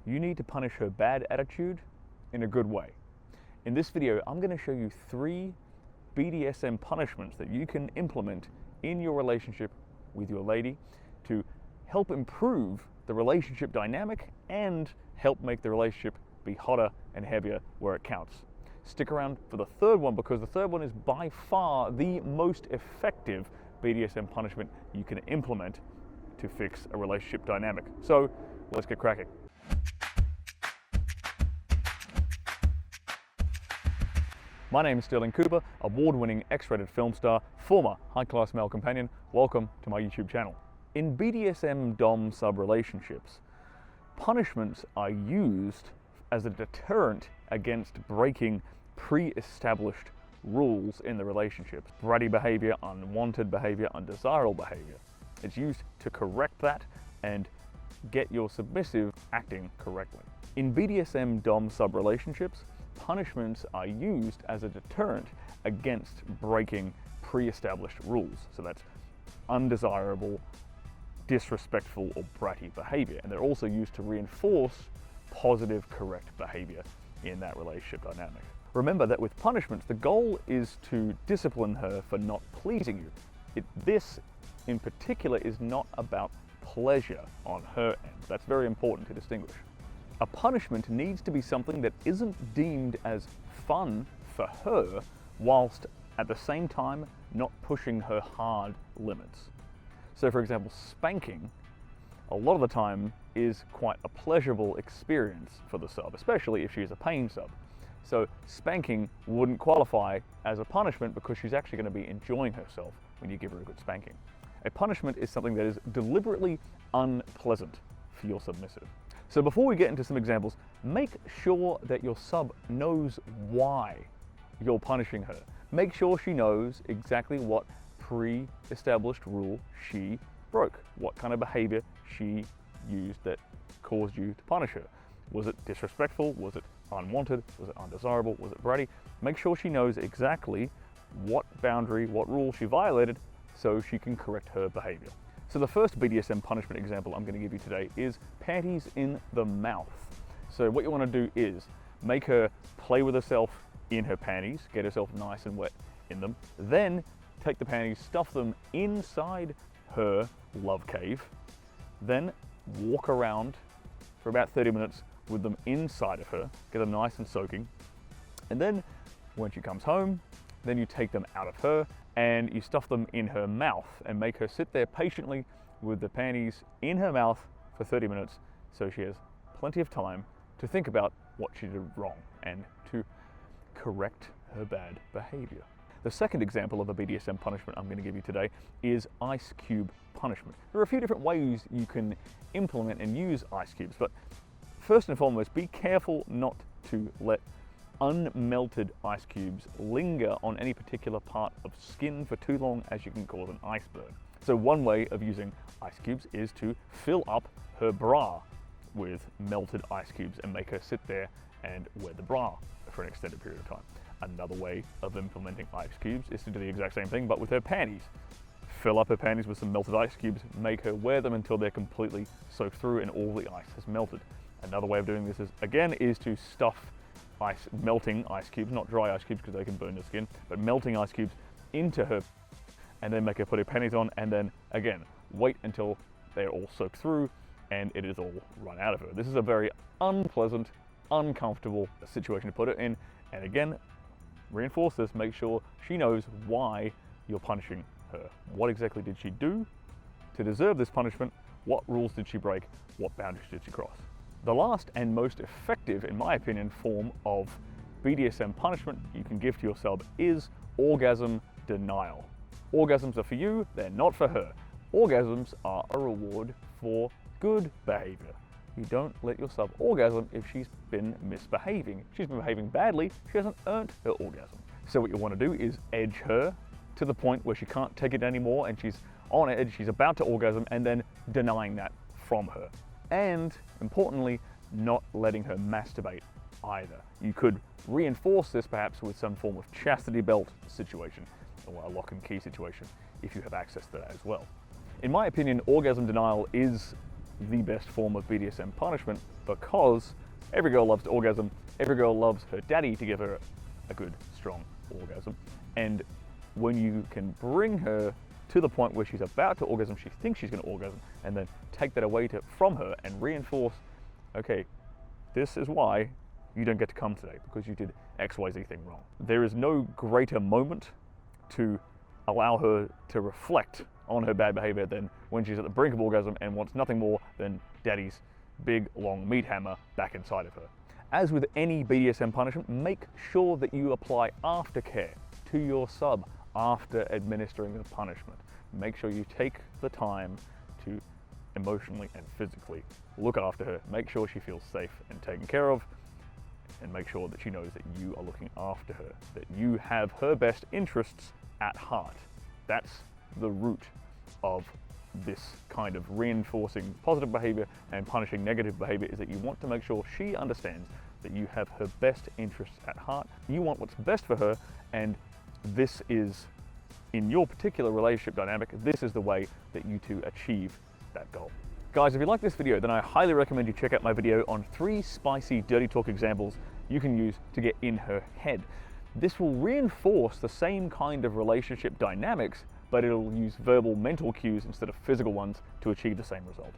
You need to punish her bad attitude in a good way. In this video, I'm going to show you 3 BDSM punishments that you can implement in your relationship with your lady to help improve the relationship dynamic and help make the relationship be hotter and heavier where it counts. Stick around for the third one, because the third one is by far the most effective BDSM punishment you can implement to fix a relationship dynamic. So let's get cracking. My name is Stirling Cooper, award-winning X-rated film star, former high-class male companion. Welcome to my YouTube channel. In BDSM dom-sub relationships, punishments are used as a deterrent against breaking pre-established rules in the relationship. Bratty behavior, unwanted behavior, undesirable behavior. It's used to correct that and get your submissive acting correctly. In BDSM dom-sub relationships, punishments are used as a deterrent against breaking pre-established rules. So that's undesirable, disrespectful, or bratty behavior. And they're also used to reinforce positive, correct behavior in that relationship dynamic. Remember that with punishments, the goal is to discipline her for not pleasing you. This, in particular, is not about pleasure on her end. That's very important to distinguish. A punishment needs to be something that isn't deemed as fun for her, whilst at the same time not pushing her hard limits. So for example, spanking, a lot of the time, is quite a pleasurable experience for the sub, especially if she's a pain sub. So spanking wouldn't qualify as a punishment because she's actually going to be enjoying herself when you give her a good spanking. A punishment is something that is deliberately unpleasant for your submissive. So before we get into some examples, make sure that your sub knows why you're punishing her. Make sure she knows exactly what pre-established rule she broke, what kind of behavior she used that caused you to punish her. Was it disrespectful? Was it unwanted? Was it undesirable? Was it bratty? Make sure she knows exactly what boundary, what rule she violated, so she can correct her behavior. So the first BDSM punishment example I'm going to give you today is panties in the mouth. So what you want to do is make her play with herself in her panties, get herself nice and wet in them, then take the panties, stuff them inside her love cave, then walk around for about 30 minutes with them inside of her, get them nice and soaking, and then when she comes home, then you take them out of her and you stuff them in her mouth and make her sit there patiently with the panties in her mouth for 30 minutes, so she has plenty of time to think about what she did wrong and to correct her bad behavior. The second example of a BDSM punishment I'm going to give you today is ice cube punishment. There are a few different ways you can implement and use ice cubes, but first and foremost, be careful not to let unmelted ice cubes linger on any particular part of skin for too long, as you can cause an ice burn. So one way of using ice cubes is to fill up her bra with melted ice cubes and make her sit there and wear the bra for an extended period of time. Another way of implementing ice cubes is to do the exact same thing, but with her panties. Fill up her panties with some melted ice cubes, make her wear them until they're completely soaked through and all the ice has melted. Another way of doing this is to stuff melting ice cubes, not dry ice cubes because they can burn your skin, but melting ice cubes into her, and then make her put her panties on, and then again wait until they're all soaked through and it is all run out of her. This is a very unpleasant, uncomfortable situation to put her in, and again, reinforce this, make sure she knows why you're punishing her. What exactly did she do to deserve this punishment? What rules did she break? What boundaries did she cross? The last and most effective, in my opinion, form of BDSM punishment you can give to your sub is orgasm denial. Orgasms are for you, they're not for her. Orgasms are a reward for good behavior. You don't let your sub orgasm if she's been misbehaving. If she's been behaving badly, she hasn't earned her orgasm. So what you want to do is edge her to the point where she can't take it anymore and she's on edge, she's about to orgasm, and then denying that from her. And importantly, not letting her masturbate either. You could reinforce this perhaps with some form of chastity belt situation or a lock and key situation if you have access to that as well. In my opinion, orgasm denial is the best form of BDSM punishment, because every girl loves to orgasm, every girl loves her daddy to give her a good, strong orgasm. And when you can bring her to the point where she's about to orgasm, she thinks she's going to orgasm, and then take that away from her and reinforce, okay, this is why you don't get to come today, because you did XYZ thing wrong. There is no greater moment to allow her to reflect on her bad behavior than when she's at the brink of orgasm and wants nothing more than daddy's big, long meat hammer back inside of her. As with any BDSM punishment, make sure that you apply aftercare to your sub after administering the punishment. Make sure you take the time to emotionally and physically look after her, make sure she feels safe and taken care of, and make sure that she knows that you are looking after her, that you have her best interests at heart. That's the root of this kind of reinforcing positive behavior and punishing negative behavior, is that you want to make sure she understands that you have her best interests at heart. You want what's best for her, and this is, in your particular relationship dynamic, this is the way that you two achieve that goal. Guys, if you like this video, then I highly recommend you check out my video on 3 spicy dirty talk examples you can use to get in her head. This will reinforce the same kind of relationship dynamics, but it'll use verbal mental cues instead of physical ones to achieve the same result.